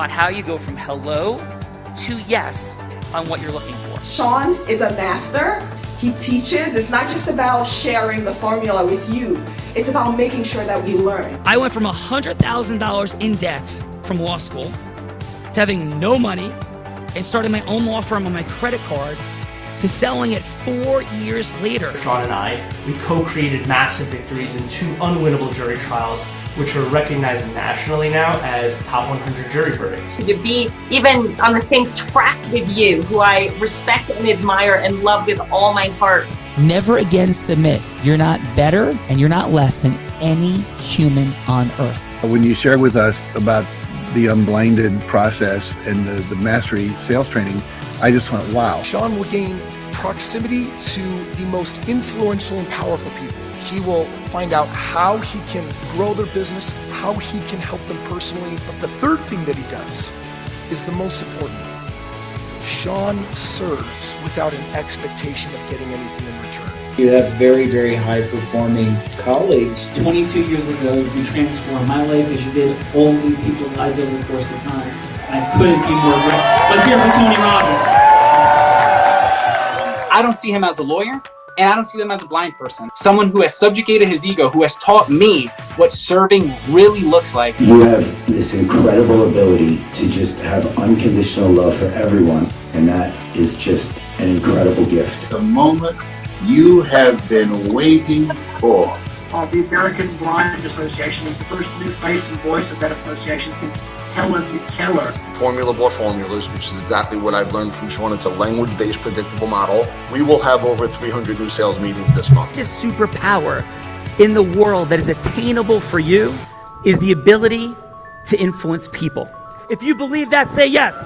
on how you go from hello to yes on what you're looking for. Sean is a master. He teaches. It's not just about sharing the formula with you. It's about making sure that we learn. I went from $100,000 in debt from law school to having no money and starting my own law firm on my credit card to selling it 4 years later. Sean and I, we co-created massive victories in 2 unwinnable jury trials, which are recognized nationally now as top 100 jury verdicts. To be even on the same track with you, who I respect and admire and love with all my heart. Never again submit. You're not better and you're not less than any human on earth. When you shared with us about the unblinded process and the mastery sales training, I just went, wow. Sean will gain proximity to the most influential and powerful people. He will find out how he can grow their business, how he can help them personally. But the third thing that he does is the most important. Sean serves without an expectation of getting anything in return. You have very, very high-performing colleagues. 22 years ago, you transformed my life as you did all these people's lives over the course of time. I couldn't be more grateful. Let's hear it for Tony Robbins. I don't see him as a lawyer, and I don't see him as a blind person. Someone who has subjugated his ego, who has taught me what serving really looks like. You have this incredible ability to just have unconditional love for everyone, and that is just an incredible gift. The moment you have been waiting for. The American Blind Association is the first new face and voice of that association since Helen Keller. Formula Bore Formulas, which is exactly what I've learned from Sean. It's a language-based predictable model. We will have over 300 new sales meetings this month. This superpower in the world that is attainable for you is the ability to influence people. If you believe that, say yes.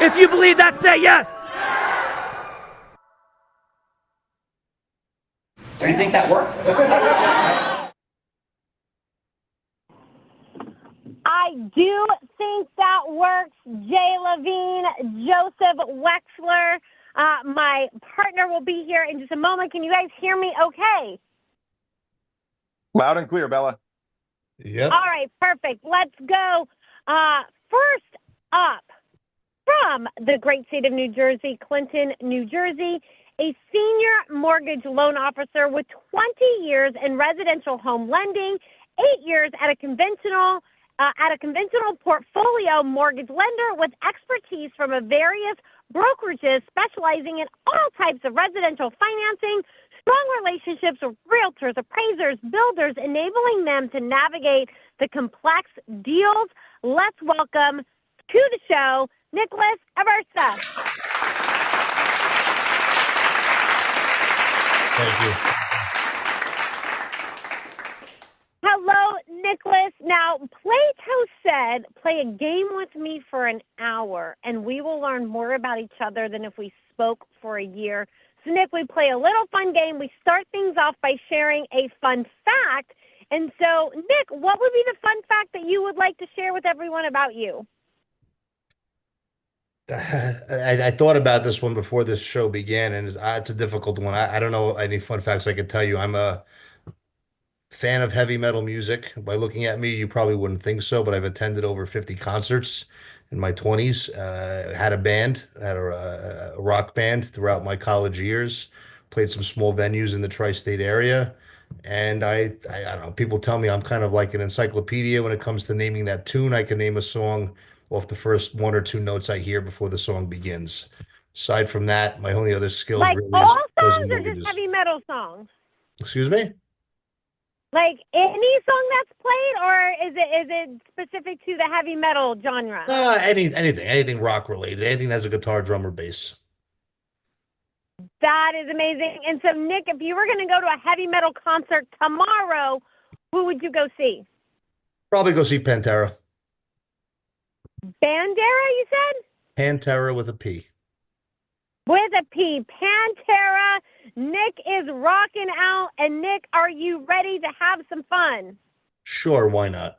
If you believe that, say yes. Do you think that worked? I do think that works. Jay Levine, Joseph Wexler, my partner will be here in just a moment. Can you guys hear me okay? Loud and clear, Bella. Yep. All right, perfect. Let's go. First up, from the great state of New Jersey, Clinton, New Jersey, a senior mortgage loan officer with 20 years in residential home lending, 8 years at a conventional portfolio mortgage lender with expertise from various brokerages specializing in all types of residential financing, strong relationships with realtors, appraisers, builders, enabling them to navigate the complex deals. Let's welcome to the show, Nicholas Aversa. Thank you. Hello, Nicholas. Now, Plato said, play a game with me for an hour, and we will learn more about each other than if we spoke for a year. So, Nick, we play a little fun game. We start things off by sharing a fun fact. And so, Nick, what would be the fun fact that you would like to share with everyone about you? I thought about this one before this show began, and it's a difficult one. I don't know any fun facts I could tell you. I'm a fan of heavy metal music. By looking at me, you probably wouldn't think so, but I've attended over 50 concerts in my 20s. Had a band, had a rock band throughout my college years. Played some small venues in the tri-state area. And I don't know, people tell me I'm kind of like an encyclopedia when it comes to naming that tune. I can name a song off the first 1 or 2 notes I hear before the song begins. Aside from that, my only other skills like really all is songs or just heavy metal songs? Excuse me? Like any song that's played, or is it specific to the heavy metal genre? Anything rock related, anything that has a guitar, drum, or bass. That is amazing. And so, Nick, if you were going to go to a heavy metal concert tomorrow, who would you go see? Probably go see Pantera. Bandera, you said? Pantera with a P. With a P. Pantera. Nick is rocking out. And Nick, are you ready to have some fun? Sure, why not?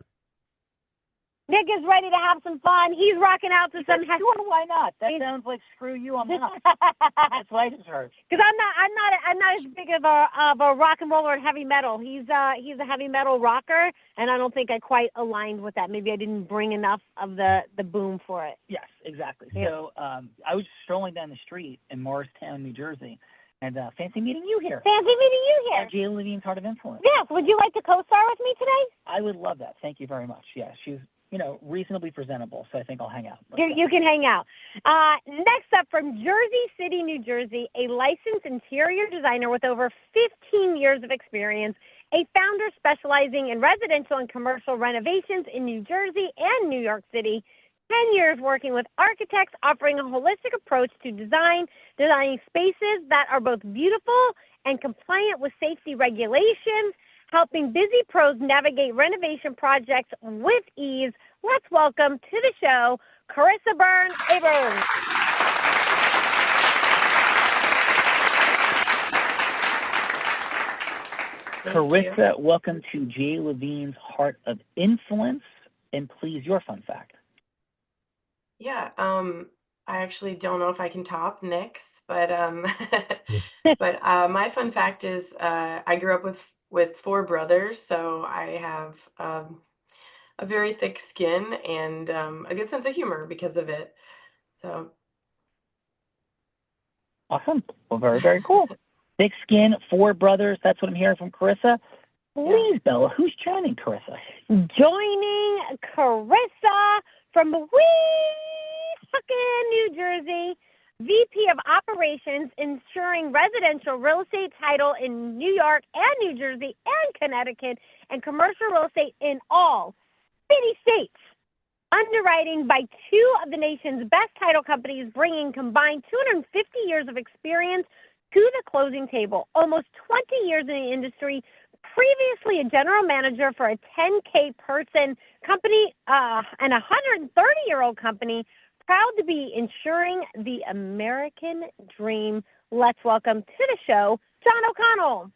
Nick is ready to have some fun. He's rocking out to some. Sure, why not? That sounds like screw you. I'm not. That's what I just heard. Because I'm not as big of a rock and roller and heavy metal. He's a heavy metal rocker, and I don't think I quite aligned with that. Maybe I didn't bring enough of the boom for it. Yes, exactly. Yeah. So I was strolling down the street in Morristown, New Jersey, and fancy meeting you here. Fancy meeting you here. Jay Levine's Heart of Influence. Yes. Would you like to co-star with me today? I would love that. Thank you very much. Yeah, she's reasonably presentable, so I think I'll hang out. You can hang out. Next up, from Jersey City, New Jersey, a licensed interior designer with over 15 years of experience, a founder specializing in residential and commercial renovations in New Jersey and New York City, 10 years working with architects, offering a holistic approach to designing spaces that are both beautiful and compliant with safety regulations, helping busy pros navigate renovation projects with ease. Let's welcome to the show, Carissa Byrne-Abrams. Carissa, welcome to Jay Levine's Heart of Influence, and please, your fun fact. Yeah, I actually don't know if I can top Nick's, but but my fun fact is I grew up with four brothers, so I have a very thick skin and a good sense of humor because of it. So Awesome. Well, very, very cool. Thick skin, four brothers. That's what I'm hearing from Carissa. Please, Bella, who's joining Carissa? Joining Carissa from Weehawken, New Jersey, VP of Operations, ensuring residential real estate title in New York and New Jersey and Connecticut, and commercial real estate in all 50 states. Underwriting by two of the nation's best title companies, bringing combined 250 years of experience to the closing table. Almost 20 years in the industry, previously a general manager for a 10K person company and a 130-year-old company, proud to be ensuring the American dream. Let's welcome to the show, John O'Connell.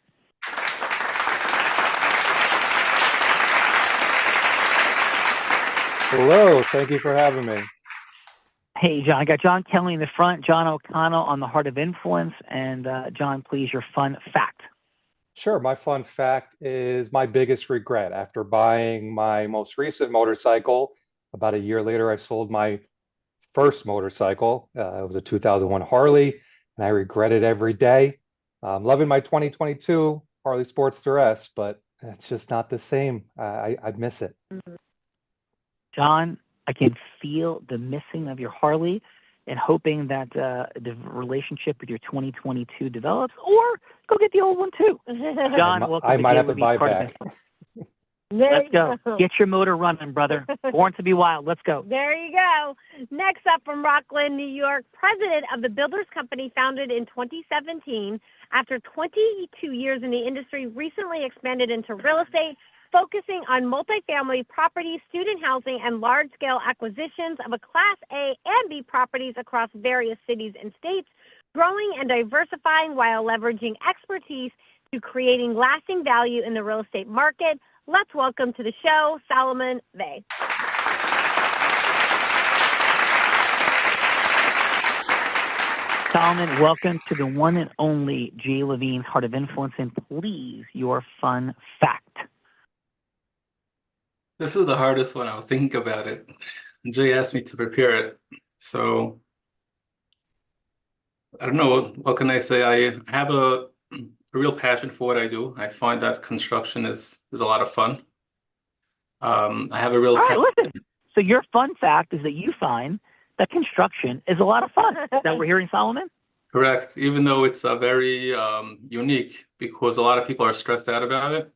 Hello, thank you for having me. Hey, John. I got John Kelly in the front, John O'Connell on the Heart of Influence, and John, please, your fun fact. Sure, my fun fact is my biggest regret. After buying my most recent motorcycle, about a year later, I sold my first motorcycle. It was a 2001 Harley, and I regret it every day. I'm loving my 2022 Harley Sportster S, but it's just not the same. I miss it. John, I can feel the missing of your Harley and hoping that the relationship with your 2022 develops, or go get the old one too. John, welcome I to might Jay have to Levine's buy Heart of back. Influence. Let's go. Get your motor running, brother. Born to be wild. Let's go. There you go. Next up from Rockland, New York, president of the Builders Company, founded in 2017. After 22 years in the industry, recently expanded into real estate, focusing on multifamily properties, student housing, and large-scale acquisitions of a Class A and B properties across various cities and states, growing and diversifying while leveraging expertise to creating lasting value in the real estate market. Let's welcome to the show, Solomon Vey. Solomon, welcome to the one and only Jay Levine's Heart of Influence, and please, your fun fact. This is the hardest one. I was thinking about it. Jay asked me to prepare it. So I don't know, what can I say? I have a real passion for what I do. I find that construction is a lot of fun. I have a real All right, listen. So your fun fact is that you find that construction is a lot of fun. Is that we're hearing, Solomon? Correct, even though it's very unique because a lot of people are stressed out about it.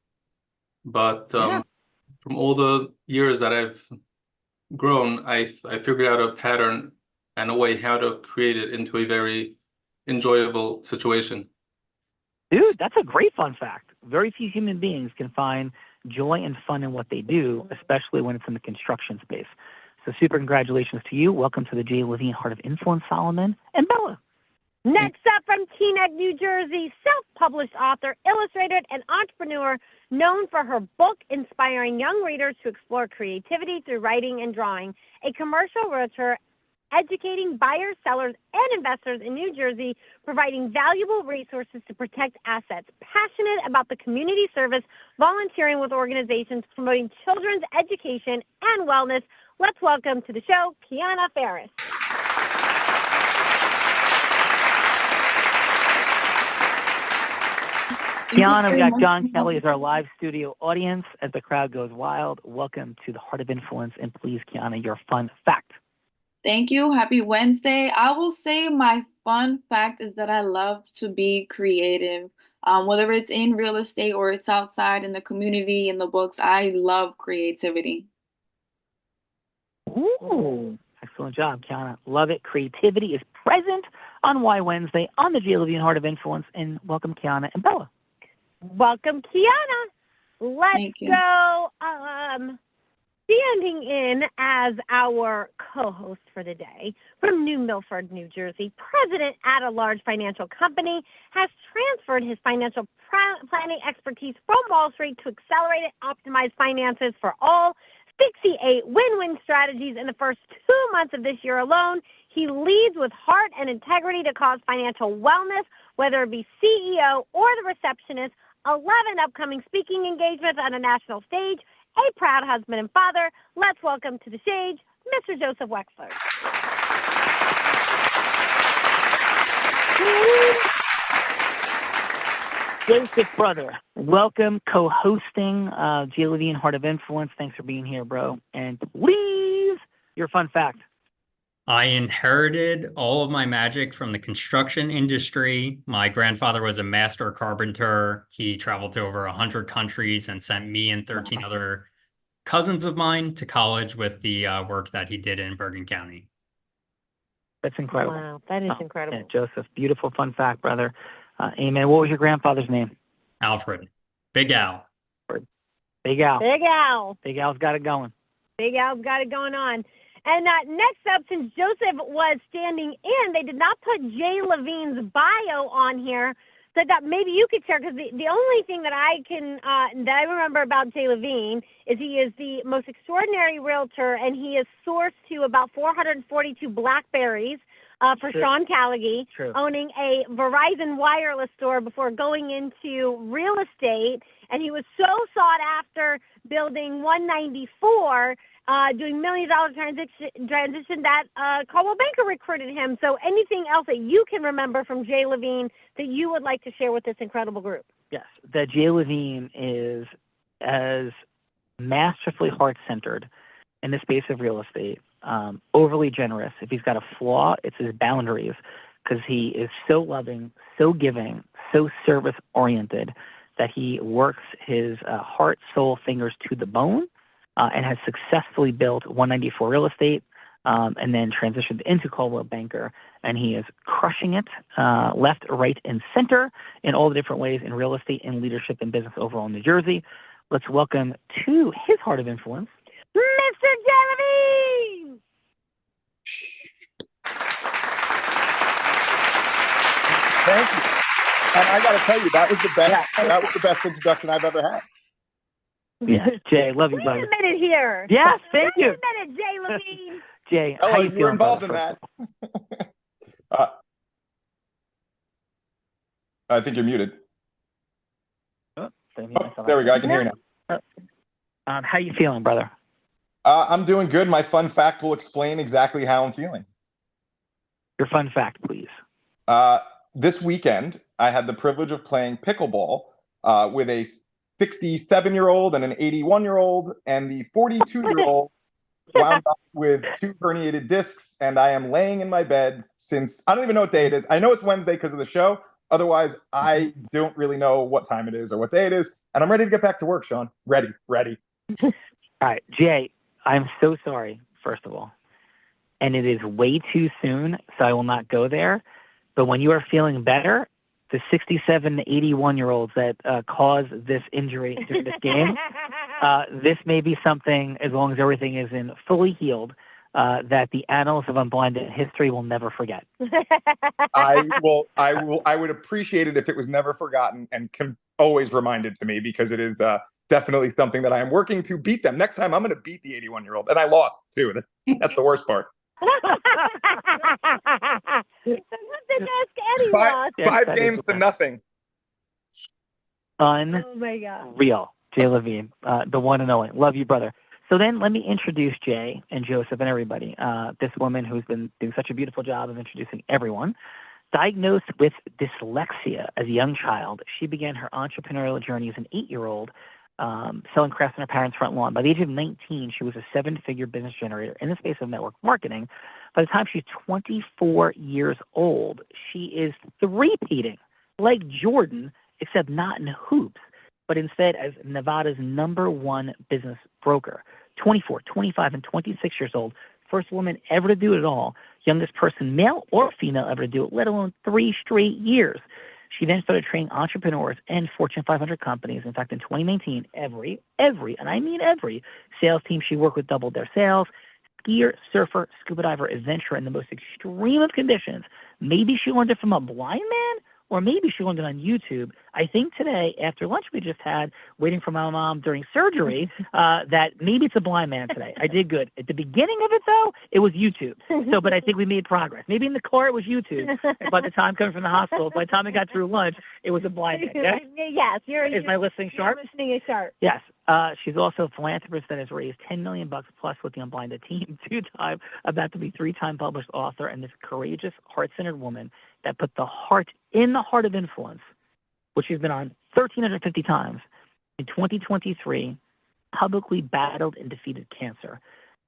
But from all the years that I've grown, I figured out a pattern and a way how to create it into a very enjoyable situation. Dude, that's a great fun fact. Very few human beings can find joy and fun in what they do, especially when it's in the construction space. So super congratulations to you. Welcome to the Jay Levine Heart of Influence, Solomon and Bella. Next up from Teaneck, New Jersey, self-published author, illustrator, and entrepreneur known for her book inspiring young readers to explore creativity through writing and drawing. A commercial realtor educating buyers, sellers, and investors in New Jersey, providing valuable resources to protect assets. Passionate about the community service, volunteering with organizations promoting children's education and wellness. Let's welcome to the show, Kiana Ferris. Kiana, we got John Kelly as our live studio audience as the crowd goes wild. Welcome to the Heart of Influence. And please, Kiana, your fun fact. Thank you. Happy Wednesday. I will say my fun fact is that I love to be creative. Whether it's in real estate or it's outside in the community, in the books, I love creativity. Ooh, excellent job, Kiana. Love it. Creativity is present on Why Wednesday on the Jay Levine Heart of Influence. And welcome, Kiana and Bella. Welcome, Kiana. Let's go. Standing in as our co-host for the day from New Milford, New Jersey, president at a large financial company, has transferred his financial planning expertise from Wall Street to accelerate and optimize finances for all. 68 win-win strategies in the first 2 months of this year alone. He leads with heart and integrity to cause financial wellness, whether it be CEO or the receptionist. 11 upcoming speaking engagements on a national stage. A proud husband and father. Let's welcome to the stage, Mr. Joseph Wexler. Joseph, brother, welcome co-hosting Jay Levine Heart of Influence. Thanks for being here, bro. And please, your fun fact. I inherited all of my magic from the construction industry. My grandfather was a master carpenter. He traveled to over 100 countries and sent me and 13 other cousins of mine to college with the work that he did in Bergen County. That's incredible. Wow, that is incredible. Yeah, Joseph, beautiful fun fact, brother. Amen. What was your grandfather's name? Alfred. Big Al. Big Al. Big Al. Big Al's got it going. Big Al's got it going on. And next up, since Joseph was standing in, they did not put Jay Levine's bio on here. So I thought maybe you could share, because the only thing that I can that I remember about Jay Levine is he is the most extraordinary realtor, and he is sourced to about 442 Blackberries for True. Sean Callaghy, True. owning a Verizon wireless store before going into real estate. And he was so sought after building 194. Doing $1 million transition that Coldwell Banker recruited him. So anything else that you can remember from Jay Levine that you would like to share with this incredible group? Yes, that Jay Levine is as masterfully heart-centered in the space of real estate, overly generous. If he's got a flaw, it's his boundaries, because he is so loving, so giving, so service-oriented that he works his heart, soul, fingers to the bone. And has successfully built 194 real estate and then transitioned into Coldwell Banker. And he is crushing it left, right, and center in all the different ways in real estate and leadership and business overall in New Jersey. Let's welcome to his Heart of Influence, Mr. Jay Levine! Thank you. And I got to tell you, that was the best introduction I've ever had. Yeah, Jay, love you, brother. Wait a minute here. Yes, thank you. Wait a minute, Jay Levine. Jay, Ella, how you you're feeling, involved brother, in that. I think you're muted. There we go. I can hear you now. How you feeling, brother? I'm doing good. My fun fact will explain exactly how I'm feeling. Your fun fact, please. This weekend, I had the privilege of playing pickleball with a 67-year-old and an 81-year-old, and the 42-year-old wound up with 2 herniated discs, and I am laying in my bed since, I don't even know what day it is. I know it's Wednesday because of the show. Otherwise, I don't really know what time it is or what day it is, and I'm ready to get back to work, Sean. Ready. All right, Jay, I'm so sorry, first of all. And it is way too soon, so I will not go there. But when you are feeling better, the 67 to 81-year-olds that caused this injury during this game, this may be something, as long as everything is fully healed, that the annals of unblinded history will never forget. I would appreciate it if it was never forgotten and always reminded to me, because it is definitely something that I am working to beat them. Next time I'm going to beat the 81-year-old, and I lost too. That's the worst part. Five games to nothing. Oh my God. Unreal. Jay Levine, the one and only. Love you, brother. So then let me introduce Jay and Joseph and everybody. This woman who's been doing such a beautiful job of introducing everyone. Diagnosed with dyslexia as a young child, she began her entrepreneurial journey as an 8-year-old, selling crafts on her parents' front lawn. By the age of 19, she was a 7-figure business generator in the space of network marketing. By the time she's 24 years old, she is three-peating like Jordan, except not in hoops, but instead as Nevada's #1 business broker. 24, 25, and 26 years old, first woman ever to do it all, youngest person, male or female, ever to do it, let alone 3 straight years. She then started training entrepreneurs and Fortune 500 companies. In fact, in 2019, every, and I mean every, sales team she worked with doubled their sales. Skier, surfer, scuba diver, adventurer in the most extreme of conditions. Maybe she learned it from a blind man, or maybe she learned it on YouTube. I think today, after lunch we just had, waiting for my mom during surgery, that maybe it's a blind man today. I did good. At the beginning of it, though, it was YouTube. So, but I think we made progress. Maybe in the car it was YouTube. And by the time coming from the hospital, by the time I got through lunch, it was a blind man. Yeah? Yes, Is my listening sharp? Listening is sharp. Yes. She's also a philanthropist that has raised $10 million plus with the Unblinded team, 2-time, about to be 3-time published author, and this courageous, heart-centered woman that put the heart in the heart of influence, which she's been on 1,350 times. In 2023, publicly battled and defeated cancer.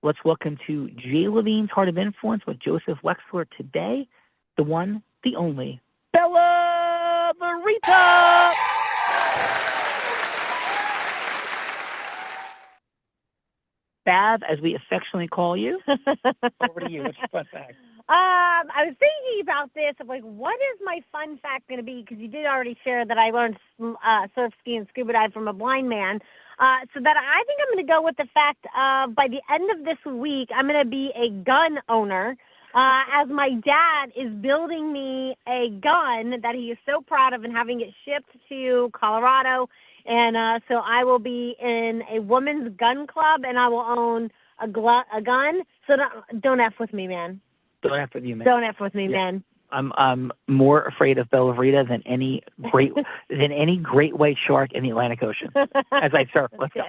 Let's welcome to Jay Levine's Heart of Influence with Joseph Wexler today, the one, the only, Bella Verita! Bav, as we affectionately call you. Over to you. What's your fun fact? I was thinking about this of like, what is my fun fact going to be? Because you did already share that I learned surf, ski, and scuba dive from a blind man. So that I think I'm going to go with the fact of by the end of this week, I'm going to be a gun owner. As my dad is building me a gun that he is so proud of and having it shipped to Colorado. And so I will be in a women's gun club, and I will own a gun. So don't F with me, man. Don't F with you, man. Don't F with me, man. I'm more afraid of Bella Verita than any great white shark in the Atlantic Ocean as I surf. Let's go.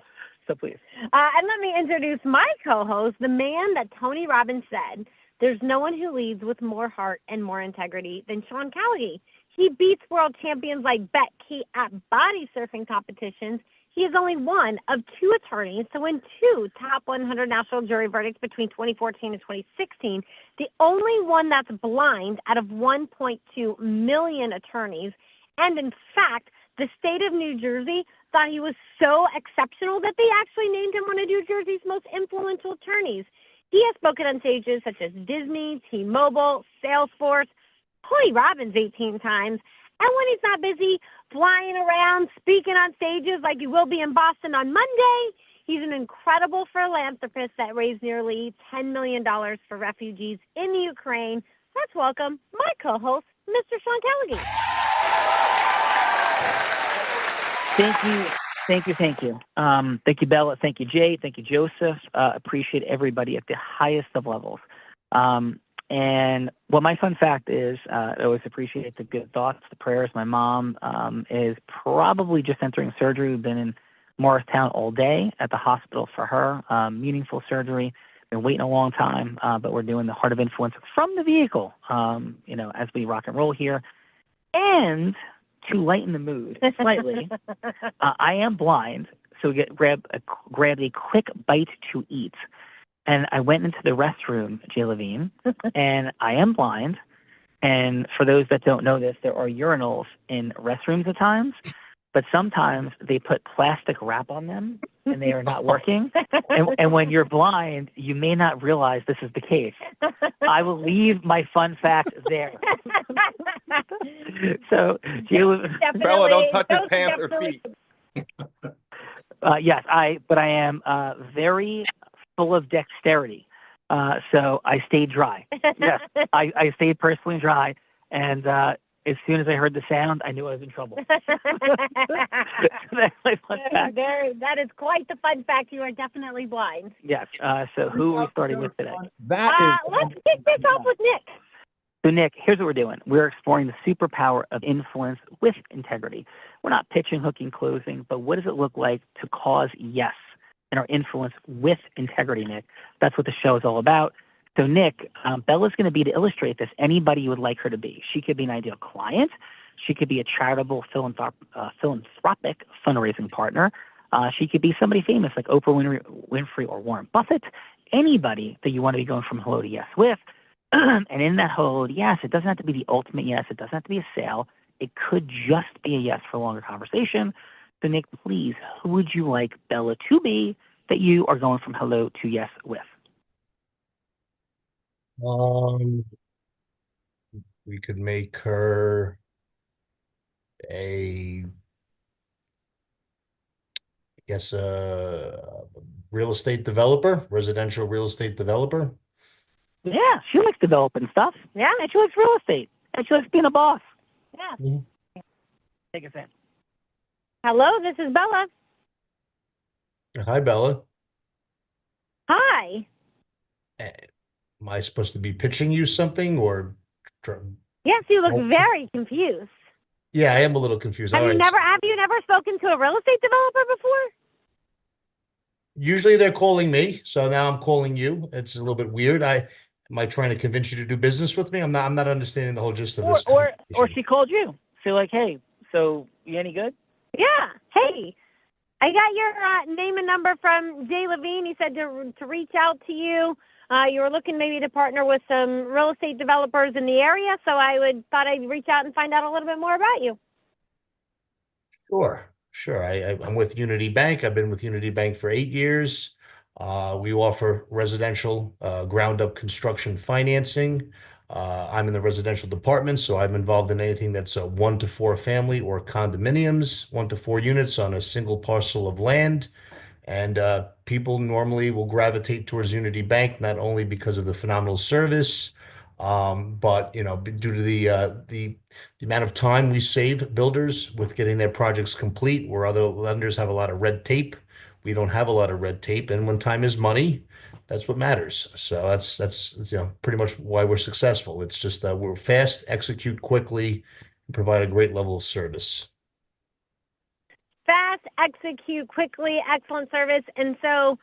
So please. And let me introduce my co-host, the man that Tony Robbins said, there's no one who leads with more heart and more integrity than Sean Callagy. He beats world champions like Bet Key at body surfing competitions. He is only one of 2 attorneys to win 2 top 100 national jury verdicts between 2014 and 2016. The only one that's blind out of 1.2 million attorneys. And in fact, the state of New Jersey thought he was so exceptional that they actually named him one of New Jersey's most influential attorneys. He has spoken on stages such as Disney, T-Mobile, Salesforce, Tony Robbins 18 times. And when he's not busy flying around, speaking on stages like he will be in Boston on Monday, he's an incredible philanthropist that raised nearly $10 million for refugees in the Ukraine. Let's welcome my co-host, Mr. Sean Callagy. Thank you. Thank you, Bella. Thank you, Jay. Thank you, Joseph. Appreciate everybody at the highest of levels. And what my fun fact is, I always appreciate the good thoughts, the prayers. My mom is probably just entering surgery. We've been in Morristown all day at the hospital for her. Meaningful surgery. Been waiting a long time, but we're doing the Heart of Influence from the vehicle, as we rock and roll here. And to lighten the mood slightly, I am blind, so grab a quick bite to eat. And I went into the restroom, Jay Levine, and I am blind. And for those that don't know this, there are urinals in restrooms at times, but sometimes they put plastic wrap on them and they are not working. And when you're blind, you may not realize this is the case. I will leave my fun fact there. So, Bella, don't touch his pants or feet. Yes, but I am very full of dexterity. So I stayed dry. Yes, I stayed personally dry. And as soon as I heard the sound, I knew I was in trouble. That's my fun fact. That is quite the fun fact. You are definitely blind. Yes. So who are we starting with today? Let's kick this off with Nick. So, Nick, here's what we're doing. We're exploring the superpower of influence with integrity. We're not pitching, hooking, closing, but what does it look like to cause yes in our influence with integrity, Nick? That's what the show is all about. So, Nick, Bella's going to be, to illustrate this, anybody you would like her to be. She could be an ideal client. She could be a charitable philanthropic fundraising partner. She could be somebody famous like Oprah Winfrey or Warren Buffett. Anybody that you want to be going from hello to yes with. And in that whole yes, it doesn't have to be the ultimate yes. It doesn't have to be a sale. It could just be a yes for a longer conversation. So, Nick, please, who would you like Bella to be that you are going from hello to yes with? We could make her a, I guess, a real estate developer, residential real estate developer. Yeah, she likes developing stuff. Yeah. And she likes real estate. And she likes being a boss. Yeah. Take us in. Hello, this is Bella. Hi, Bella. Hi. Am I supposed to be pitching you something or? Yes, you look Nope. very confused. Yeah, I am a little confused. Have All you right. never spoken to a real estate developer before? Usually they're calling me, so now I'm calling you. It's a little bit weird. Am I trying to convince you to do business with me? I'm not understanding the whole gist of this. Or she called you. So like, hey, so you any good? Yeah. Hey, I got your name and number from Jay Levine. He said to reach out to you. You were looking maybe to partner with some real estate developers in the area, so thought I'd reach out and find out a little bit more about you. Sure. I'm with Unity Bank. I've been with Unity Bank for 8 years. We offer residential ground up construction financing. I'm in the residential department, so I'm involved in anything that's a 1 to 4 family or condominiums, 1 to 4 units on a single parcel of land. And people normally will gravitate towards Unity Bank, not only because of the phenomenal service, but due to the amount of time we save builders with getting their projects complete, where other lenders have a lot of red tape. We don't have a lot of red tape, and when time is money, that's what matters. So that's pretty much why we're successful. It's just that we're fast, execute quickly, and provide a great level of service. Fast, execute quickly, excellent service. And so,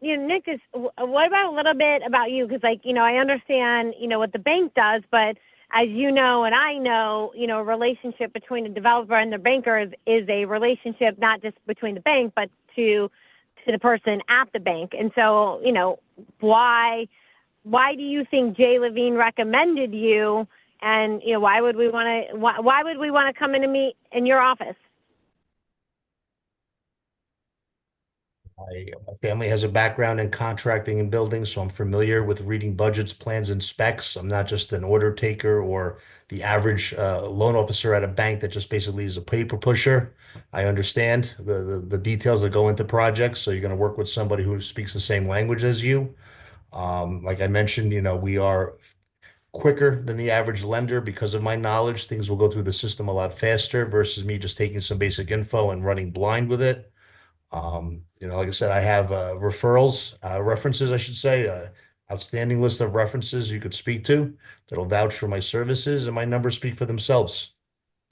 Nick, what about a little bit about you? Because, I understand, what the bank does, but as you know and I know, a relationship between a developer and the banker is a relationship not just between the bank, but to the person at the bank. And so, why do you think Jay Levine recommended you? And why would we want to come in and meet in your office? My family has a background in contracting and building, so I'm familiar with reading budgets, plans, and specs. I'm not just an order taker or the average loan officer at a bank that just basically is a paper pusher. I understand the details that go into projects, so you're going to work with somebody who speaks the same language as you. Like I mentioned, we are quicker than the average lender because of my knowledge. Things will go through the system a lot faster versus me just taking some basic info and running blind with it. Like I said, I have references, I should say, outstanding list of references you could speak to that'll vouch for my services, and my numbers speak for themselves.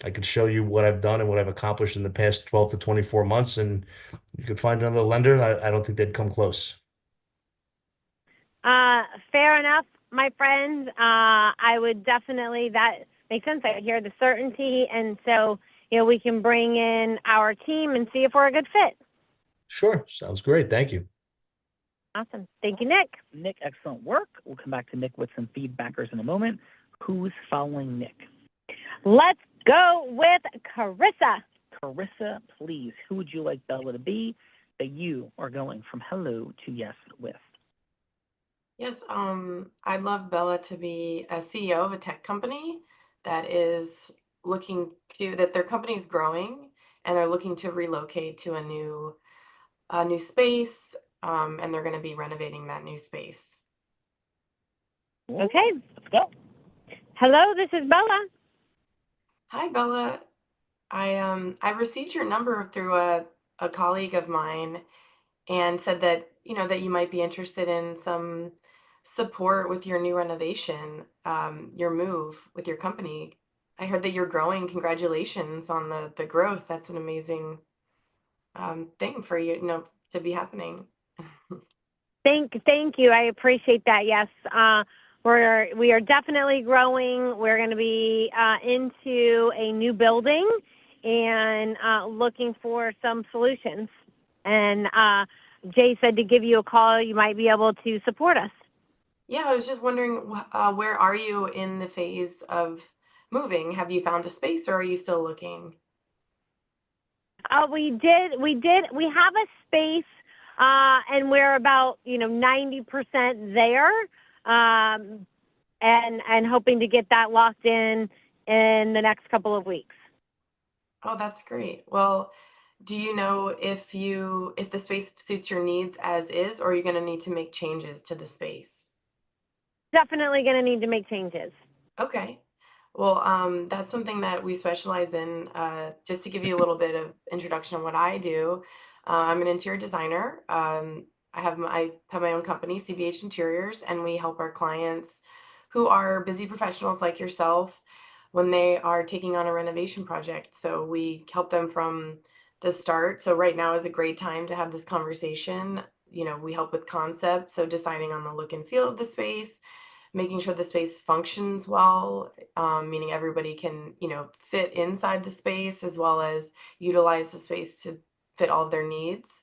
I could show you what I've done and what I've accomplished in the past 12 to 24 months, and you could find another lender. I don't think they'd come close. Fair enough, my friend. I would definitely, that makes sense. I hear the certainty, and so, we can bring in our team and see if we're a good fit. Sure. Sounds great. Thank you. Awesome. Thank you, Nick. Nick, excellent work. We'll come back to Nick with some feedbackers in a moment. Who's following Nick? Let's go with Carissa. Carissa, please. Who would you like Bella to be that you are going from hello to yes with? Yes, I'd love Bella to be a CEO of a tech company that is that their company is growing and they're looking to relocate to a new space, and they're going to be renovating that new space. Okay, let's go. Hello, this is Bella. Hi, Bella. I received your number through a colleague of mine and said that, that you might be interested in some support with your new renovation, your move with your company. I heard that you're growing. Congratulations on the growth. That's an amazing thing for you, to be happening. Thank you. I appreciate that. Yes, we are definitely growing. We're going to be into a new building and looking for some solutions. And Jay said to give you a call. You might be able to support us. Yeah, I was just wondering, where are you in the phase of moving? Have you found a space, or are you still looking? We did. We have a space, and we're about 90% there, and hoping to get that locked in the next couple of weeks. Oh, that's great. Well, do you know if the space suits your needs as is, or are you going to need to make changes to the space? Definitely going to need to make changes. Okay. Well, that's something that we specialize in. Just to give you a little bit of introduction on what I do, I'm an interior designer. I have my own company, CBH Interiors, and we help our clients who are busy professionals like yourself when they are taking on a renovation project. So we help them from the start. So right now is a great time to have this conversation. We help with concept, so deciding on the look and feel of the space, making sure the space functions well, meaning everybody can, fit inside the space as well as utilize the space to fit all of their needs,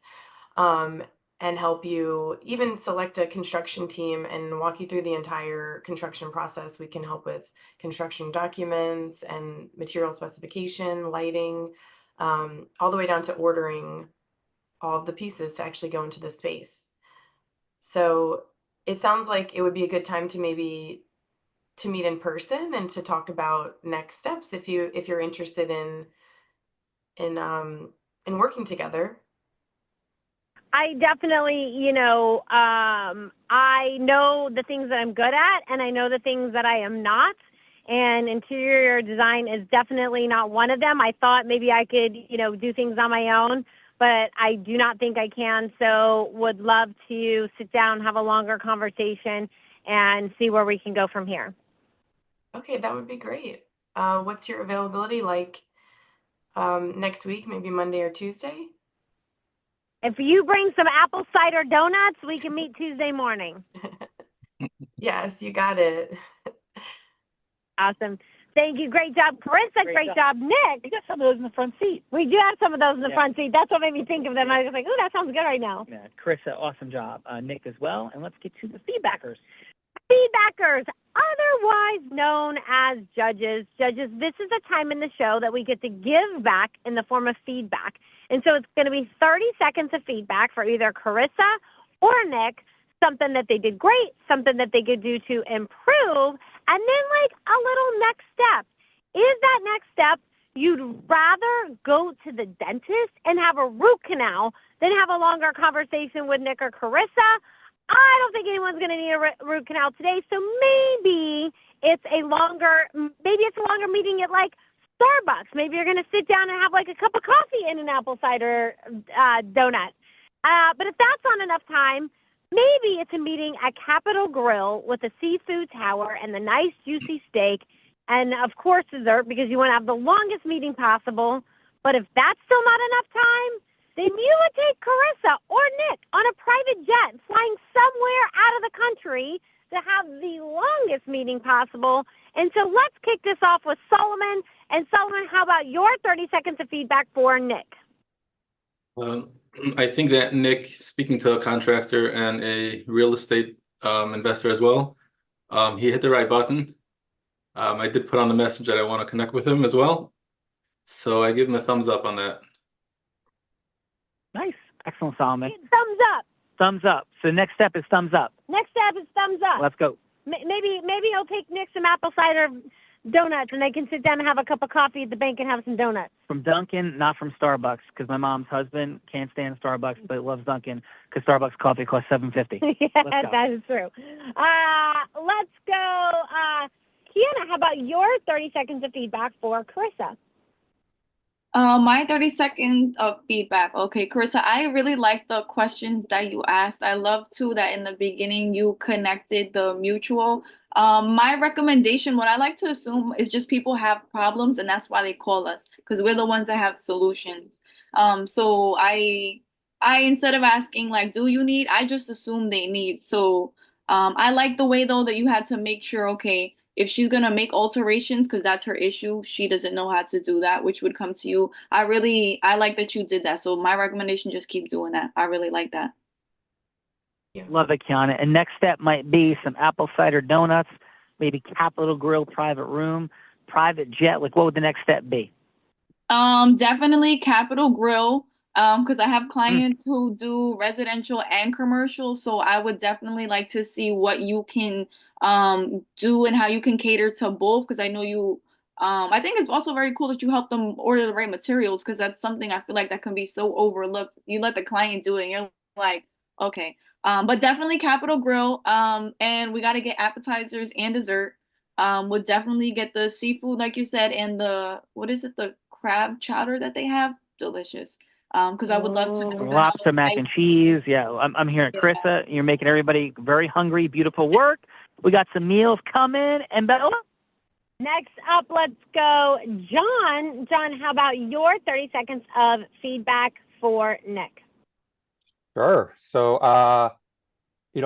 and help you even select a construction team and walk you through the entire construction process. We can help with construction documents and material specification, lighting, all the way down to ordering all of the pieces to actually go into the space. So it sounds like it would be a good time to maybe to meet in person and to talk about next steps if you're interested in working together. I definitely, I know the things that I'm good at, and I know the things that I am not. And interior design is definitely not one of them. I thought maybe I could, do things on my own, but I do not think I can. So would love to sit down, have a longer conversation, and see where we can go from here. Okay, that would be great. What's your availability like next week, maybe Monday or Tuesday? If you bring some apple cider donuts, we can meet Tuesday morning. Yes, you got it. Awesome. Thank you. Great job, Carissa. Great job, Nick. We got some of those in the front seat. We do have some of those in the front seat. That's what made me think of them. I was like, ooh, that sounds good right now. Yeah, Carissa, awesome job. Nick as well. And let's get to the feedbackers. Feedbackers, otherwise known as judges. Judges, this is a time in the show that we get to give back in the form of feedback. And so it's going to be 30 seconds of feedback for either Carissa or Nick, something that they did great, something that they could do to improve, and then like a little next step. Is that next step you'd rather go to the dentist and have a root canal than have a longer conversation with Nick or Carissa? I don't think anyone's going to need a root canal today, so maybe it's a longer meeting at like Starbucks. Maybe you're going to sit down and have like a cup of coffee and an apple cider donut. But if that's not enough time, maybe it's a meeting at Capitol Grill with a seafood tower and the nice juicy steak, and of course dessert, because you want to have the longest meeting possible. But if that's still not enough time, then you would take Carissa or Nick on a private jet flying somewhere out of the country to have the longest meeting possible. And so let's kick this off with Solomon. And Solomon, how about your 30 seconds of feedback for Nick? I think that Nick, speaking to a contractor and a real estate investor as well, he hit the right button. I did put on the message that I want to connect with him as well. So I give him a thumbs up on that. Nice. Excellent, Solomon. Thumbs up. Thumbs up. So the next step is thumbs up. Next step is thumbs up. Let's go. Maybe I'll take Nick some apple cider donuts, and they can sit down and have a cup of coffee at the bank and have some donuts. From Dunkin', not from Starbucks, because my mom's husband can't stand Starbucks, but loves Dunkin', because Starbucks coffee costs $7.50. Yeah, that is true. Let's go Sienna, how about your 30 seconds of feedback for Carissa? My 30 seconds of feedback. Okay, Carissa, I really like the questions that you asked. I love too that in the beginning you connected the mutual. My recommendation, what I like to assume is just people have problems and that's why they call us because we're the ones that have solutions. So I instead of asking like, do you need? I just assume they need. So I like the way though that you had to make sure, okay, if she's gonna make alterations, because that's her issue, she doesn't know how to do that, which would come to you. I like that you did that. So my recommendation, just keep doing that. I really like that. Love it, Kiana. And next step might be some apple cider donuts, maybe Capitol Grill private room, private jet. Like, what would the next step be? Definitely Capitol Grill. Because I have clients who do residential and commercial, so I would definitely like to see what you can do and how you can cater to both. Because I know you, I think it's also very cool that you help them order the right materials because that's something I feel like that can be so overlooked. You let the client do it, and you're like, okay. But definitely Capitol Grill. And we got to get appetizers and dessert. Would definitely get the seafood, like you said, and the what is it, the crab chowder that they have, delicious. Because I would love to know Lobster mac and cheese. Yeah, I'm hearing Carissa. You're making everybody very hungry. Beautiful work. We got some meals coming. And Bella? Next up, let's go John. John, how about your 30 seconds of feedback for Nick? Sure. So, I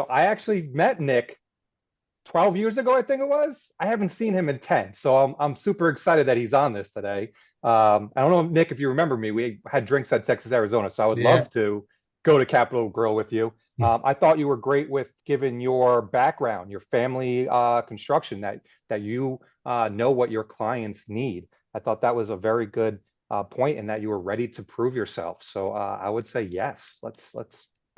actually met Nick 12 years ago, I think it was. I haven't seen him in 10, so I'm super excited that he's on this today. I don't know, Nick, if you remember me. We had drinks at Texas, Arizona, so I would love to go to Capitol Grill with you. I thought you were great with giving your background, your family construction, that you know what your clients need. I thought that was a very good point, and that you were ready to prove yourself. So I would say yes. Let's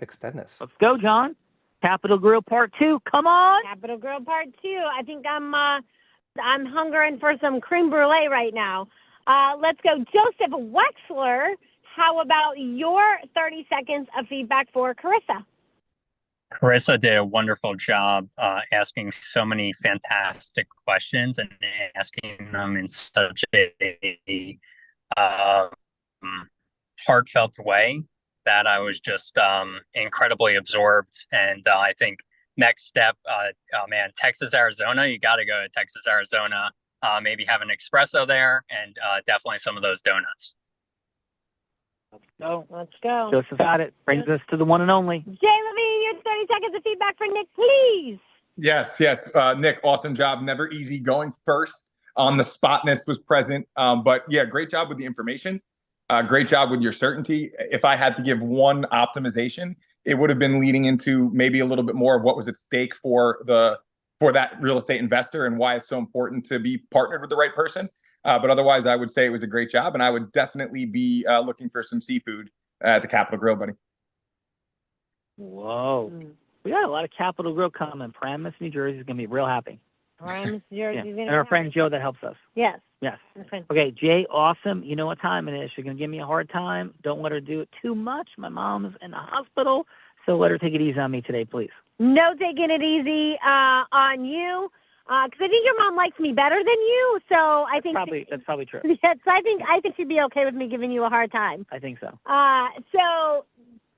extend this. Let's go, John. Capitol Grill Part 2. Come on. Capitol Grill Part 2. I think I'm hungering for some creme brulee right now. Let's go Joseph Wexler. How about your 30 seconds of feedback for Carissa? Carissa did a wonderful job asking so many fantastic questions and asking them in such a heartfelt way that I was just incredibly absorbed. And I think next step, man, Texas, Arizona, you got to go to Texas, Arizona, maybe have an espresso there and definitely some of those donuts. Let's go. Let's go. Joseph got it. Brings us to the one and only. Jay Levine, your 30 seconds of feedback for Nick, please. Yes. Nick, awesome job. Never easy going first. On the spotness was present. But yeah, great job with the information. Great job with your certainty. If I had to give one optimization, it would have been leading into maybe a little bit more of what was at stake for that real estate investor and why it's so important to be partnered with the right person. But otherwise, I would say it was a great job, and I would definitely be looking for some seafood at the Capitol Grill, buddy. Whoa. We got a lot of Capitol Grill coming. Paramus, New Jersey is going to be real happy. Paramus, New Jersey is going to be And our friend Joe that helps us. Yes. Yes. Okay, Jay, awesome. You know what time it is. She's going to give me a hard time. Don't let her do it too much. My mom's in the hospital, so let her take it easy on me today, please. No taking it easy on you, because I think your mom likes me better than you. So I think that's probably true. Yes, I think she'd be okay with me giving you a hard time. I think so. So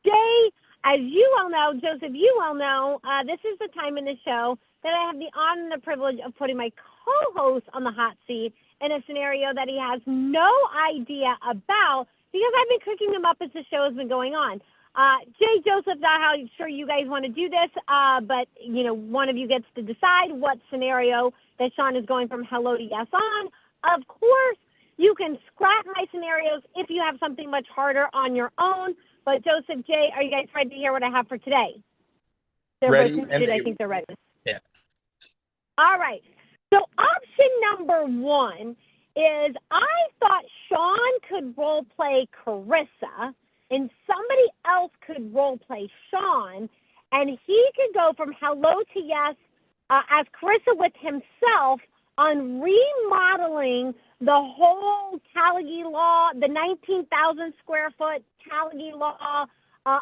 Jay, as you well know, Joseph, you well know, this is the time in the show that I have the honor and the privilege of putting my co-host on the hot seat in a scenario that he has no idea about because I've been cooking him up as the show has been going on. Jay, Joseph, not how sure you guys want to do this, but, one of you gets to decide what scenario that Sean is going from hello to yes on. Of course, you can scrap my scenarios if you have something much harder on your own. But Joseph, Jay, are you guys ready to hear what I have for today? They're ready. I think they're ready. Yes. All right. So option number one is I thought Sean could role play Carissa and somebody else could role play Sean, and he could go from hello to yes as Carissa with himself on remodeling the whole Callagee Law, the 19,000 square foot Callagee Law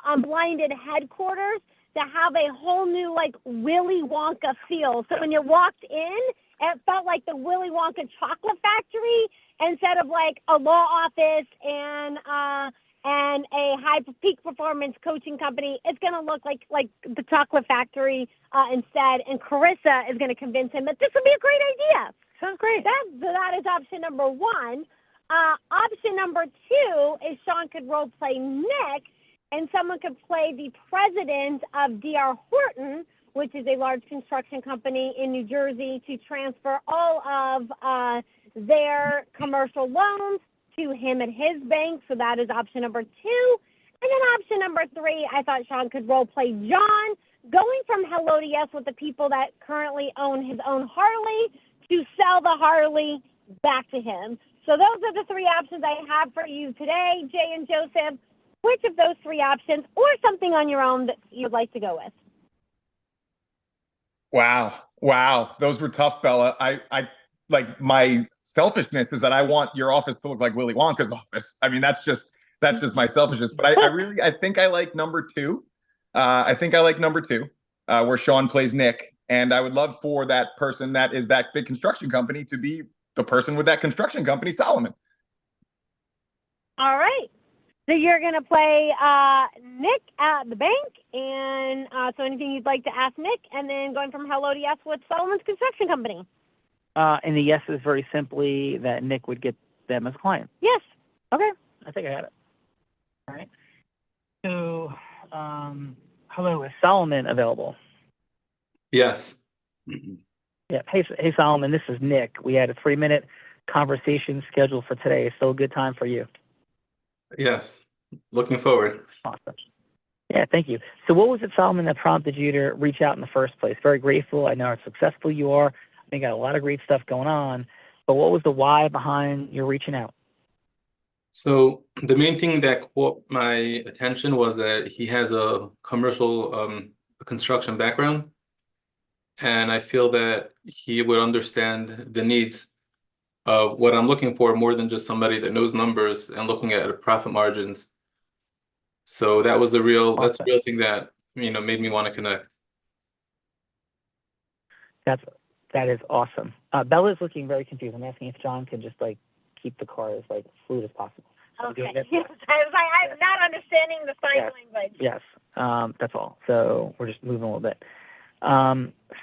unblinded headquarters to have a whole new Willy Wonka feel. So when you walked in, It felt like the Willy Wonka chocolate factory instead of like a law office and a high peak performance coaching company. It's going to look like the chocolate factory instead. And Carissa is going to convince him that this would be a great idea. Sounds great. That is option number one. Option number two is Sean could role play Nick, and someone could play the president of D.R. Horton, which is a large construction company in New Jersey, to transfer all of their commercial loans to him at his bank. So that is option number two. And then option number three, I thought Sean could role play John, going from hello to yes with the people that currently own his own Harley to sell the Harley back to him. So those are the three options I have for you today, Jay and Joseph. Which of those three options, or something on your own that you'd like to go with? Wow. Those were tough, Bella. I like, my selfishness is that I want your office to look like Willy Wonka's office. I mean, that's just my selfishness. But I think I like number two. Where Sean plays Nick. And I would love for that person that is that big construction company to be the person with that construction company, Solomon. All right. So you're going to play Nick at the bank, and so anything you'd like to ask Nick, and then going from hello to yes with Solomon's construction company. And the yes is very simply that Nick would get them as a client. Yes. Okay. I think I got it. All right. So, hello, is Solomon available? Yes. Yeah. Hey, Solomon, this is Nick. We had a 3-minute conversation scheduled for today. Still a good time for you? Yes. Looking forward. Awesome. Yeah, thank you. So what was it, Solomon, that prompted you to reach out in the first place? Very grateful. I know how successful you are. I think you got a lot of great stuff going on. But what was the why behind your reaching out? So the main thing that caught my attention was that he has a commercial construction background. And I feel that he would understand the needs of what I'm looking for more than just somebody that knows numbers and looking at profit margins. So that was that's the real thing that, made me want to connect. That is awesome. Bella's looking very confused. I'm asking if John could just keep the car as fluid as possible. Okay. Yes, I'm not understanding the sign language. Yes. That's all. So we're just moving a little bit.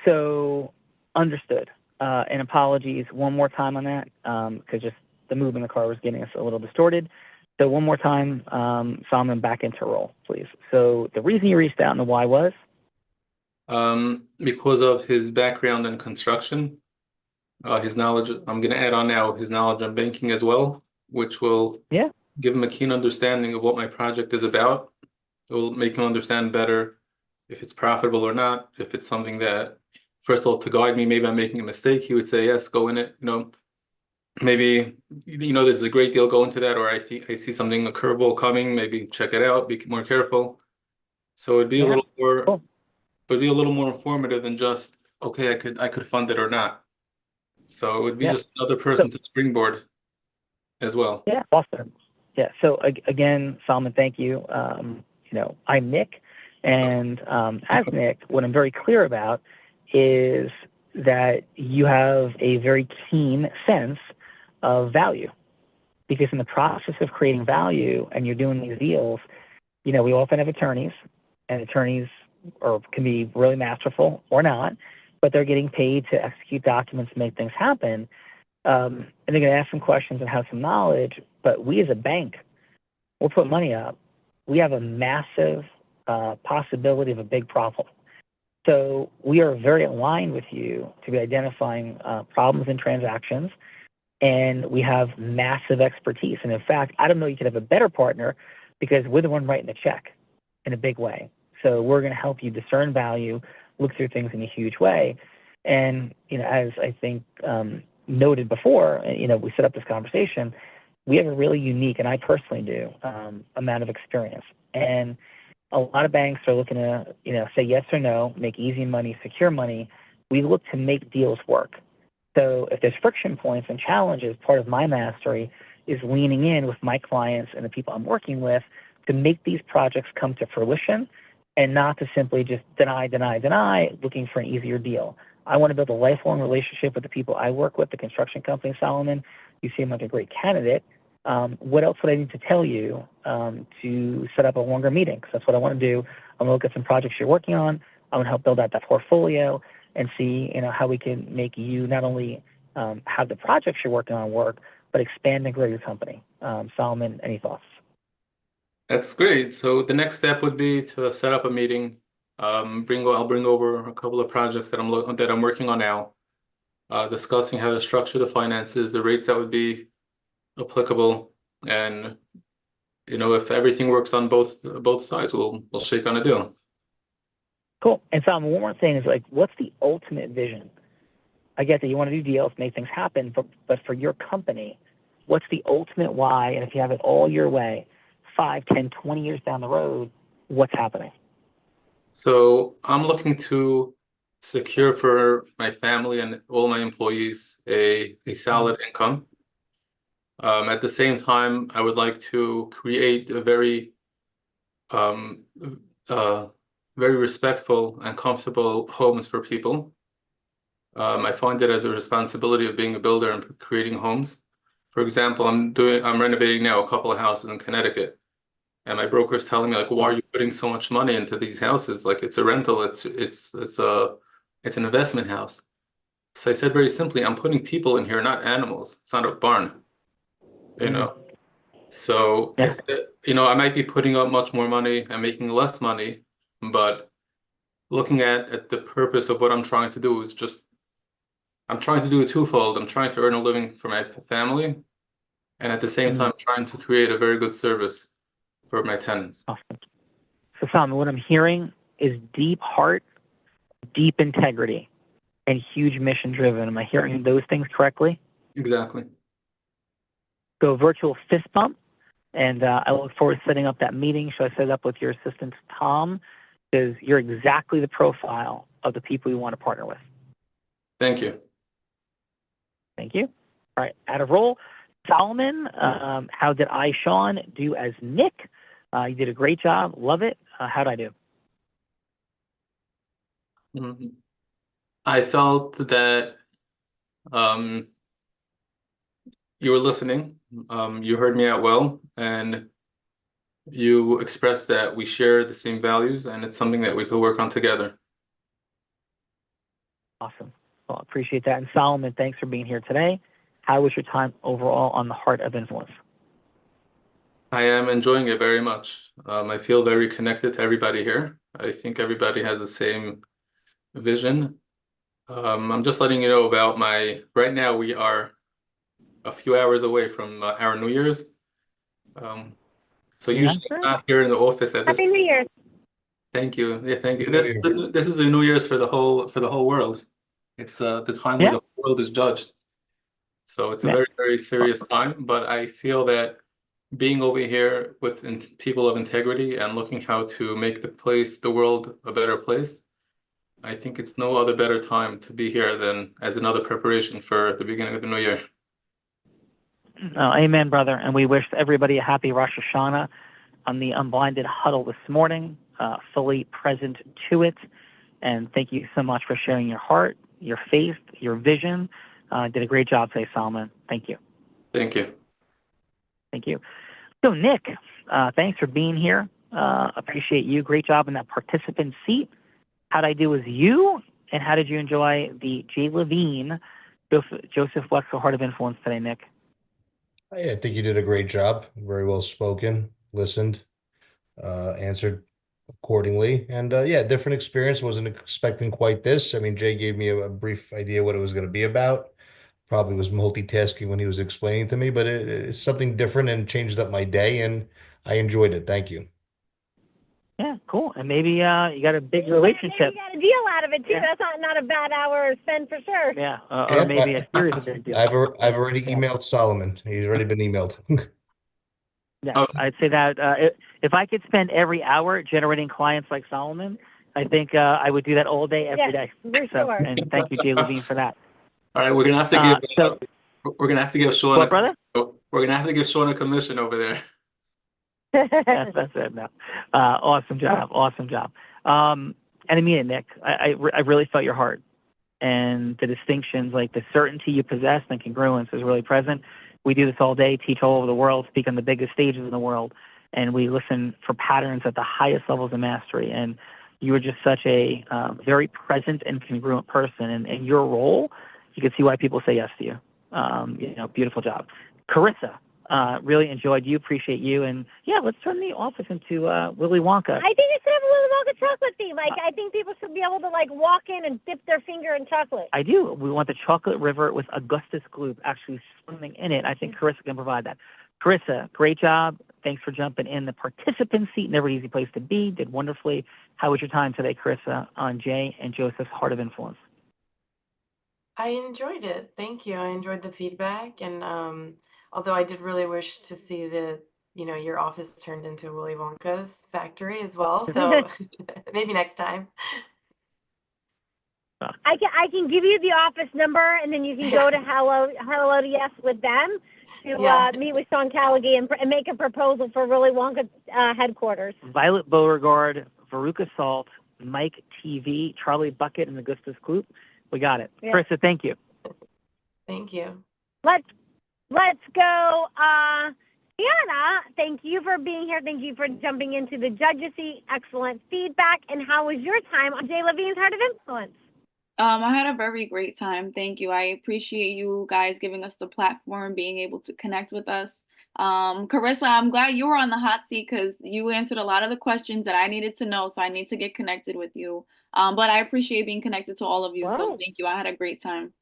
So understood. And apologies one more time on that, because just the movement of the car was getting us a little distorted. So one more time, Solomon, back into roll, please. So the reason you reached out and the why was? Because of his background in construction, his knowledge, I'm going to add on now, his knowledge on banking as well, which will give him a keen understanding of what my project is about. It will make him understand better if it's profitable or not, if it's something that, first of all, to guide me, maybe I'm making a mistake, he would say, yes, go in it. Maybe, this is a great deal, go into that, or I see something, a curveball coming, maybe check it out, be more careful. So it'd be a little more, but be a little more informative than just, okay, I could fund it or not. So it would be just another person to springboard as well. Yeah, awesome. Yeah. So again, Solomon, thank you. I'm Nick, and as Nick, what I'm very clear about is that you have a very keen sense of value, because in the process of creating value and you're doing these deals, we often have attorneys, and attorneys can be really masterful or not, but they're getting paid to execute documents and make things happen. And they're going to ask some questions and have some knowledge, but we as a bank, we'll put money up. We have a massive possibility of a big problem. So we are very aligned with you to be identifying problems in transactions, and we have massive expertise. And in fact, I don't know you could have a better partner, because we're the one writing the check in a big way. So we're going to help you discern value, look through things in a huge way. And, as I think noted before, we set up this conversation, we have a really unique, and I personally do, amount of experience. And a lot of banks are looking to, say yes or no, make easy money, secure money. We look to make deals work. So if there's friction points and challenges, part of my mastery is leaning in with my clients and the people I'm working with to make these projects come to fruition, and not to simply just deny, looking for an easier deal. I want to build a lifelong relationship with the people I work with, the construction company, Solomon. You seem like a great candidate. What else would I need to tell you to set up a longer meeting? Because that's what I want to do. I'm going to look at some projects you're working on. I'm going to help build out that portfolio and see, how we can make you not only have the projects you're working on work, but expand and grow your company. Solomon, any thoughts? That's great. So the next step would be to set up a meeting. I'll bring over a couple of projects that I'm working on now, discussing how to structure the finances, the rates that would be applicable, and if everything works on both sides, we'll shake on a deal. Cool. And Solomon, one more thing is what's the ultimate vision? I get that you want to do deals, make things happen, but for your company, what's the ultimate why? And if you have it all your way, 5, 10, 20 years down the road, what's happening? So I'm looking to secure for my family and all my employees a solid income. At the same time, I would like to create a very respectful and comfortable homes for people. I find it as a responsibility of being a builder and creating homes. For example, I'm renovating now a couple of houses in Connecticut, and my broker's telling me why are you putting so much money into these houses? It's a rental, it's an investment house. So I said very simply, I'm putting people in here, not animals. It's not a barn, So I said, I might be putting up much more money and making less money, but looking at the purpose of what I'm trying to do is I'm trying to do it twofold. I'm trying to earn a living for my family, and at the same time, trying to create a very good service for my tenants. Awesome. So, Solomon, what I'm hearing is deep heart, deep integrity, and huge mission driven. Am I hearing those things correctly? Exactly. So, virtual fist bump, and I look forward to setting up that meeting. Should I set it up with your assistant, Tom? Because you're exactly the profile of the people you want to partner with. Thank you. Thank you. All right, out of roll. Solomon, how did Sean, do as Nick? You did a great job. Love it. How'd I do? I felt that you were listening. You heard me out well, and you expressed that we share the same values, and it's something that we could work on together. Awesome. Well, I appreciate that. And Solomon, thanks for being here today. How was your time overall on the Heart of Influence? I am enjoying it very much. I feel very connected to everybody here. I think everybody has the same vision. I'm just letting you know about right now we are a few hours away from our New Year's. So usually I'm not here in the office at this. Happy New Year. Thank you. Yeah, thank you. This is the New Year's for the whole world. It's the time where the whole world is judged. So it's a very, very serious time. But I feel that being over here with people of integrity and looking how to make the world a better place, I think it's no other better time to be here than as another preparation for the beginning of the new year. Amen, brother. And we wish everybody a happy Rosh Hashanah on the Unblinded Huddle this morning, fully present to it. And thank you so much for sharing your heart, your faith, your vision. Did a great job today, Solomon. Thank you. Thank you. Thank you. So, Nick, thanks for being here. Appreciate you. Great job in that participant seat. How'd I do as you? And how did you enjoy the Jay Levine, Joseph Wexel Heart of Influence today, Nick? I think you did a great job. Very well spoken, listened, answered accordingly. And different experience. Wasn't expecting quite this. I mean, Jay gave me a brief idea what it was going to be about. Probably was multitasking when he was explaining to me, but it's something different and changed up my day, and I enjoyed it. Thank you. Yeah, cool. And maybe you got a big relationship. You got a deal out of it too. That's not a bad hour spent for sure. Yeah, or maybe a series of big deals. I've already emailed Solomon. He's already been emailed. Yeah, I'd say that if I could spend every hour generating clients like Solomon, I think I would do that all day, every day. For sure. And thank you, Jay Levine, for that. All right, we're gonna have to give Sean. What, brother? We're gonna have to give Sean a commission over there. That's it. No. Awesome job. Awesome job. And I mean it, Nick. I really felt your heart. and the distinctions, like the certainty you possess and congruence is really present. We do this all day, teach all over the world, speak on the biggest stages in the world, and we listen for patterns at the highest levels of mastery. And you are just such a very present and congruent person. And in your role, you can see why people say yes to you. Beautiful job. Carissa, really enjoyed you, appreciate you. And yeah, let's turn the office into Willy Wonka. I think it should have a Willy Wonka chocolate theme. Like, I think people should be able to, like, walk in and dip their finger in chocolate. I do. We want the chocolate river with Augustus Gloop actually swimming in it. I think Carissa can provide that. Carissa, great job. Thanks for jumping in the participant seat. Never an easy place to be. Did wonderfully. How was your time today, Carissa, on Jay and Joseph's Heart of Influence? I enjoyed it. Thank you. I enjoyed the feedback. And although I did really wish to see your office turned into Willy Wonka's factory as well. So maybe next time. I can give you the office number, and then you can go to Hello to Yes with them to meet with Sean Callaghan and make a proposal for Willy Wonka headquarters. Violet Beauregard, Veruca Salt, Mike TV, Charlie Bucket, and Augustus Gloop. We got it. Yeah. Carissa, thank you. Thank you. Let's go. Deanna, thank you for being here. Thank you for jumping into the judges seat. Excellent feedback. And how was your time on Jay Levine's Heart of Influence? I had a very great time. Thank you. I appreciate you guys giving us the platform, being able to connect with us. Carissa, I'm glad you were on the hot seat because you answered a lot of the questions that I needed to know. So I need to get connected with you. But I appreciate being connected to all of you. Wow. So thank you. I had a great time.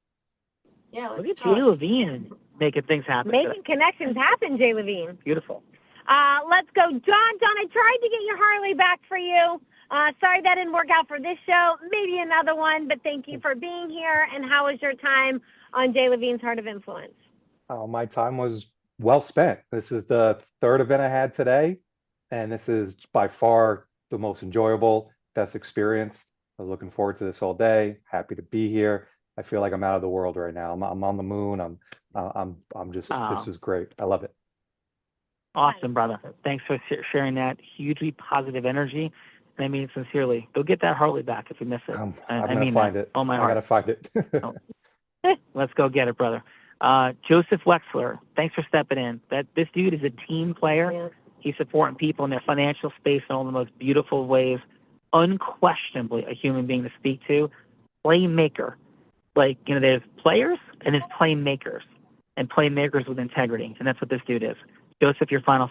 Yeah, look at Jay Levine making things happen. Making connections happen, Jay Levine. Beautiful. Let's go. John, I tried to get your Harley back for you. Sorry that didn't work out for this show. Maybe another one, but thank you for being here. And how was your time on Jay Levine's Heart of Influence? My time was well spent. This is the third event I had today, and this is by far the most enjoyable, best experience. I was looking forward to this all day. Happy to be here. I feel like I'm out of the world right now. I'm on the moon. I'm just. This is great. I love it. Awesome, brother. Thanks for sharing that hugely positive energy. And I mean sincerely. Go get that Harley back if you miss it. I'm gonna find it. Oh my heart. I gotta find it. Let's go get it, brother. Joseph Wexler, thanks for stepping in. This dude is a team player. Yeah. He's supporting people in their financial space in all the most beautiful ways. Unquestionably a human being to speak to. Playmaker. There's players and there's playmakers. And playmakers with integrity. And that's what this dude is. Joseph, your final.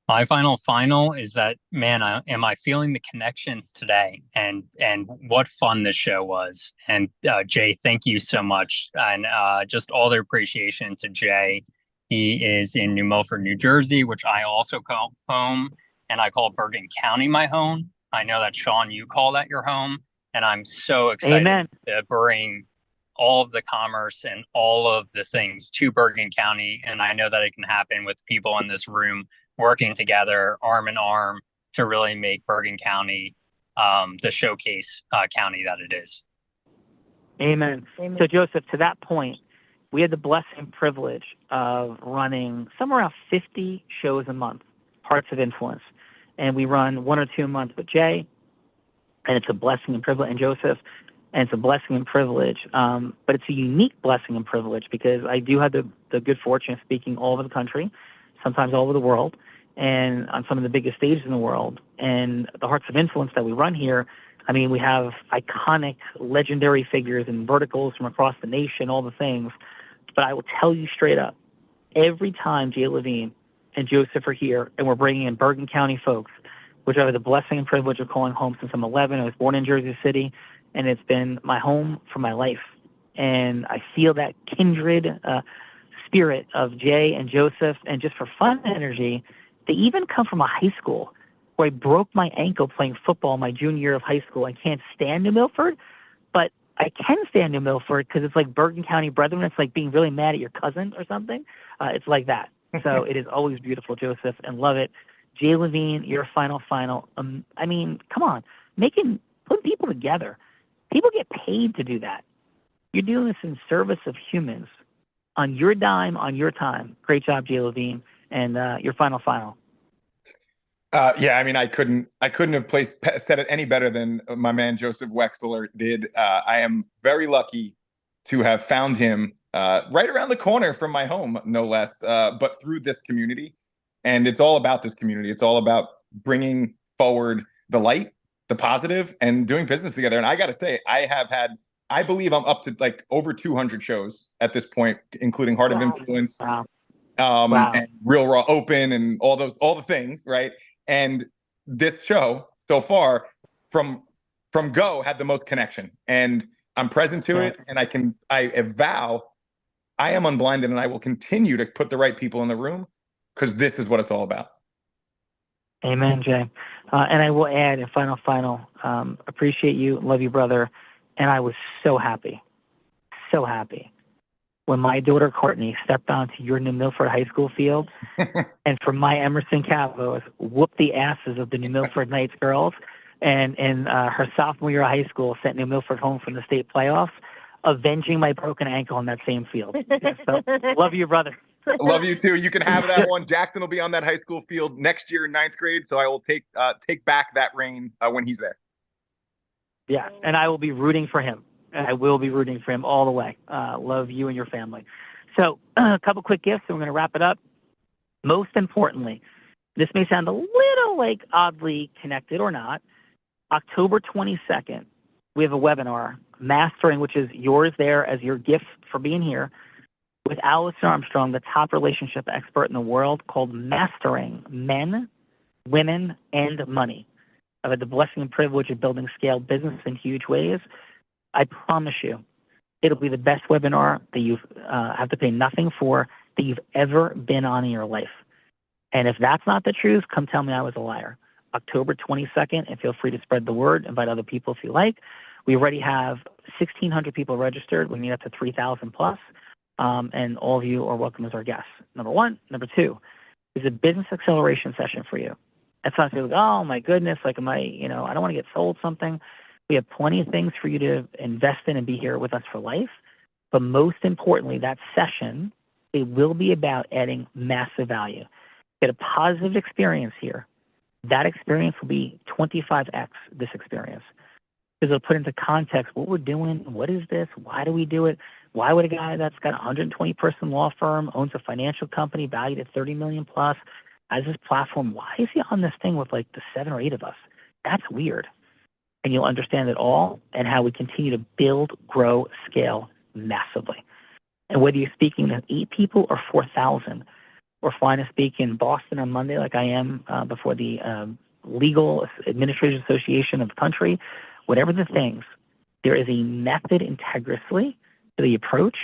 My final is that, man, am I feeling the connections today, and what fun this show was. And Jay, thank you so much. And just all the appreciation to Jay. He is in New Milford, New Jersey, which I also call home, and I call Bergen County my home. I know that, Sean, you call that your home, and I'm so excited to bring all of the commerce and all of the things to Bergen County. And I know that it can happen with people in this room working together, arm in arm, to really make Bergen County the showcase county that it is. Amen. So, Joseph, to that point, we had the blessing and privilege of running somewhere around 50 shows a month, Hearts of Influence. And we run 1 or 2 a month with Jay, and it's a blessing and privilege, and Joseph, and it's a blessing and privilege. But it's a unique blessing and privilege because I do have the good fortune of speaking all over the country, sometimes all over the world, and on some of the biggest stages in the world. And the Hearts of Influence that we run here, I mean, we have iconic, legendary figures and verticals from across the nation, all the things. But I will tell you straight up, every time Jay Levine and Joseph are here and we're bringing in Bergen County folks, which I have the blessing and privilege of calling home since I'm 11. I was born in Jersey City, and it's been my home for my life. And I feel that kindred spirit of Jay and Joseph, and just for fun and energy. They even come from a high school where I broke my ankle playing football my junior year of high school. I can't stand New Milford, but I can stand New Milford because it's like Bergen County brethren. It's like being really mad at your cousin or something. It's like that. So it is always beautiful, Joseph, and love it. Jay Levine, your final. I mean, come on, putting people together. People get paid to do that. You're doing this in service of humans on your dime, on your time. Great job, Jay Levine. And your final. Yeah, I mean, I couldn't have said it any better than my man Joseph Wexler did. I am very lucky to have found him right around the corner from my home, no less, but through this community. And it's all about this community. It's all about bringing forward the light, the positive, and doing business together. And I got to say, I believe I'm up to like over 200 shows at this point, including Heart of Influence, and Real Raw Open, and all the things, right? And this show so far from go had the most connection, and I'm present to it, and I vow I am unblinded, and I will continue to put the right people in the room, because this is what it's all about. Amen, Jay. And I will add, and final, appreciate you, love you, brother. And I was so happy when my daughter Courtney stepped onto your New Milford High School field, and for my Emerson Cavos whooped the asses of the New Milford Knights girls, and her sophomore year of high school sent New Milford home from the state playoffs, avenging my broken ankle on that same field. So, love you, brother. Love you too. You can have that one. Jackson will be on that high school field next year in 9th grade, so I will take back that reign when he's there. Yeah, and I will be rooting for him. I will be rooting for him all the way. Love you and your family. So a couple quick gifts, and we're going to wrap it up. Most importantly, this may sound a little like oddly connected or not. October 22nd, we have a webinar, Mastering, which is yours there as your gift for being here, with Allison Armstrong, the top relationship expert in the world, called Mastering Men, Women, and Money. I've had the blessing and privilege of building scale business in huge ways. I promise you, it'll be the best webinar that you have to pay nothing for that you've ever been on in your life. And if that's not the truth, come tell me I was a liar. October 22nd, and feel free to spread the word, invite other people if you like. We already have 1,600 people registered. We need up to 3,000 plus. And all of you are welcome as our guests. Number one. Number two is a business acceleration session for you. That's not like, oh my goodness, like am I, I don't want to get sold something. We have plenty of things for you to invest in and be here with us for life. But most importantly, that session, it will be about adding massive value. Get a positive experience here. That experience will be 25x this experience. Because it'll put into context what we're doing, what is this, why do we do it, why would a guy that's got a 120-person law firm, owns a financial company valued at $30 million plus, has this platform, why is he on this thing with like the 7 or 8 of us? That's weird. And you'll understand it all and how we continue to build, grow, scale massively. And whether you're speaking to 8 people or 4,000, or flying to speak in Boston on Monday like I am before the Legal Administrators Association of the country, whatever the things, there is a method integrally to the approach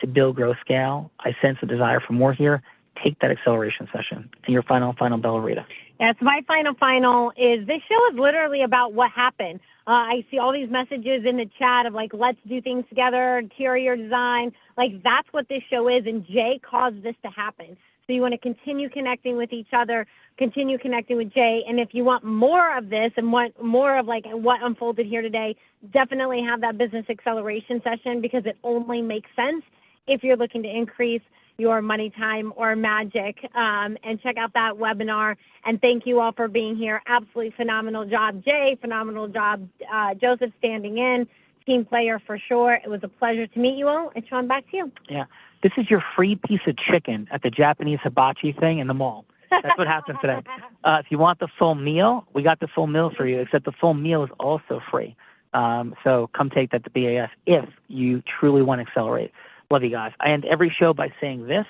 to build, grow, scale. I sense a desire for more here. Take that acceleration session. And your final, Bella Rita. Yes, my final is this show is literally about what happened. I see all these messages in the chat of like, let's do things together, interior design. Like that's what this show is. And Jay caused this to happen. So you want to continue connecting with each other, continue connecting with Jay. And if you want more of this and want more of like what unfolded here today, definitely have that business acceleration session because it only makes sense if you're looking to increase your money, time, or magic. And check out that webinar. And thank you all for being here. Absolutely phenomenal job, Jay. Phenomenal job, Joseph, standing in. Team player for sure. It was a pleasure to meet you all. And Sean, back to you. Yeah. This is your free piece of chicken at the Japanese hibachi thing in the mall. That's what happened today. If you want the full meal, we got the full meal for you, except the full meal is also free. So come take that to BAS if you truly want to accelerate. Love you guys. I end every show by saying this.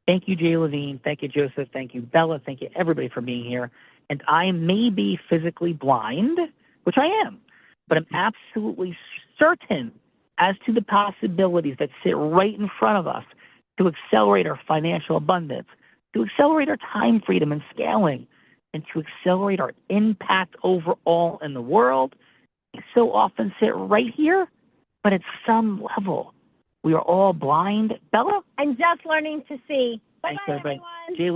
Thank you, Jay Levine. Thank you, Joseph. Thank you, Bella. Thank you, everybody, for being here. And I may be physically blind, which I am, but I'm absolutely certain as to the possibilities that sit right in front of us to accelerate our financial abundance, to accelerate our time freedom and scaling, and to accelerate our impact overall in the world. We so often sit right here, but at some level, we are all blind. Bella? I'm just learning to see. Bye-bye, everybody. Jay